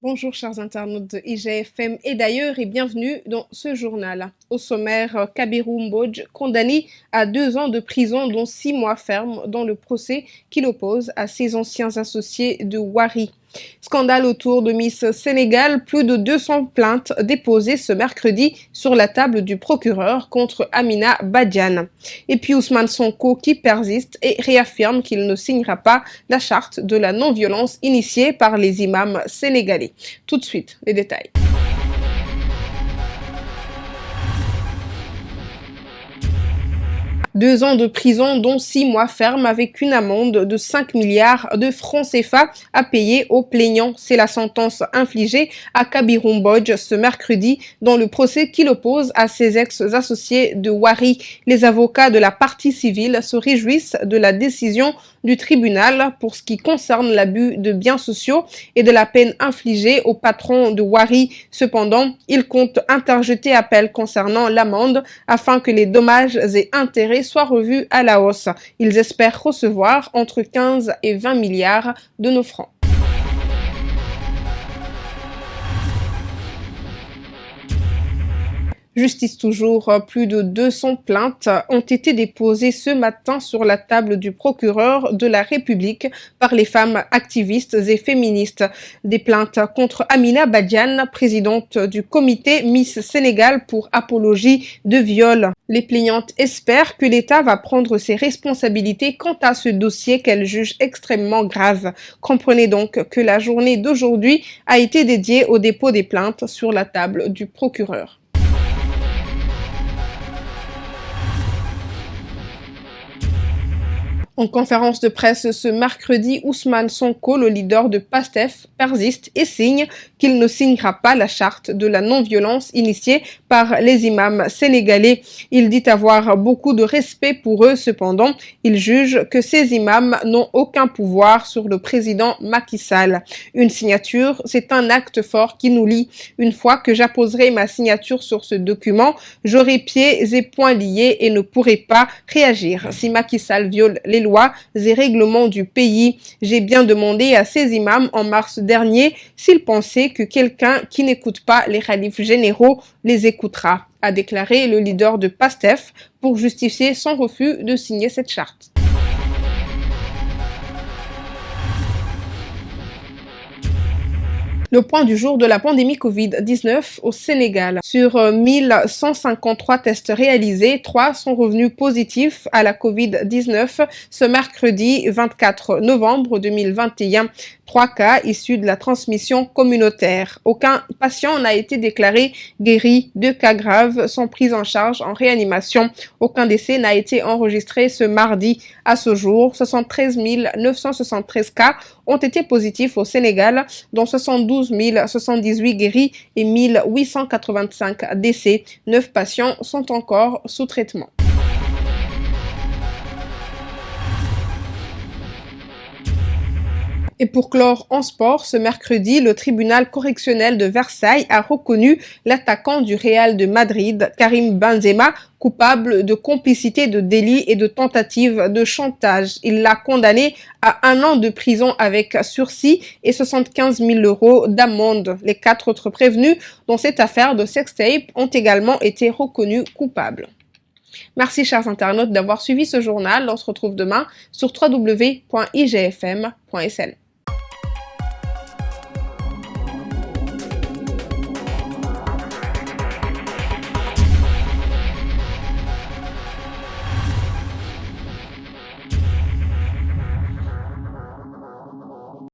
Bonjour chers internautes de IGFM et d'ailleurs et bienvenue dans ce journal. Au sommaire, Kabiru Mbodj condamné à 2 ans de prison dont 6 mois ferme dans le procès qu'il oppose à ses anciens associés de Wari. Scandale autour de Miss Sénégal, plus de 200 plaintes déposées ce mercredi sur la table du procureur contre Amina Badiane. Et puis Ousmane Sonko qui persiste et réaffirme qu'il ne signera pas la charte de la non-violence initiée par les imams sénégalais. Tout de suite, les détails. 2 ans de prison, dont 6 mois ferme, avec une amende de 5 milliards de francs CFA à payer aux plaignants. C'est la sentence infligée à Kabiru Mbodj ce mercredi dans le procès qu'il oppose à ses ex-associés de Wari. Les avocats de la partie civile se réjouissent de la décision du tribunal pour ce qui concerne l'abus de biens sociaux et de la peine infligée au patron de Wari. Cependant, ils comptent interjeter appel concernant l'amende afin que les dommages et intérêts soient revus à la hausse. Ils espèrent recevoir entre 15 et 20 milliards de nos francs. Justice toujours, plus de 200 plaintes ont été déposées ce matin sur la table du procureur de la République par les femmes activistes et féministes. Des plaintes contre Amina Badiane, présidente du comité Miss Sénégal pour apologie de viol. Les plaignantes espèrent que l'État va prendre ses responsabilités quant à ce dossier qu'elles jugent extrêmement grave. Comprenez donc que la journée d'aujourd'hui a été dédiée au dépôt des plaintes sur la table du procureur. En conférence de presse ce mercredi, Ousmane Sonko, le leader de PASTEF, persiste et signe qu'il ne signera pas la charte de la non-violence initiée par les imams sénégalais. Il dit avoir beaucoup de respect pour eux, cependant, il juge que ces imams n'ont aucun pouvoir sur le président Macky Sall. Une signature, c'est un acte fort qui nous lie. Une fois que j'apposerai ma signature sur ce document, j'aurai pieds et poings liés et ne pourrai pas réagir si Macky Sall viole les lois et règlements du pays. J'ai bien demandé à ces imams en mars dernier s'ils pensaient que quelqu'un qui n'écoute pas les khalifes généraux les écoutera, a déclaré le leader de PASTEF pour justifier son refus de signer cette charte. Le point du jour de la pandémie Covid-19 au Sénégal. Sur 1153 tests réalisés, 3 sont revenus positifs à la Covid-19 ce mercredi 24 novembre 2021. 3 cas issus de la transmission communautaire. Aucun patient n'a été déclaré guéri. 2 cas graves sont pris en charge en réanimation. Aucun décès n'a été enregistré ce mardi. À ce jour, 73 973 cas ont été positifs au Sénégal, dont 72 078 guéris et 1885 décès. 9 patients sont encore sous traitement. Et pour clore en sport, ce mercredi, le tribunal correctionnel de Versailles a reconnu l'attaquant du Real de Madrid, Karim Benzema, coupable de complicité de délit et de tentative de chantage. Il l'a condamné à 1 an de prison avec sursis et 75 000 € d'amende. Les 4 autres prévenus dans cette affaire de sextape ont également été reconnus coupables. Merci chers internautes d'avoir suivi ce journal. On se retrouve demain sur www.igfm.sn.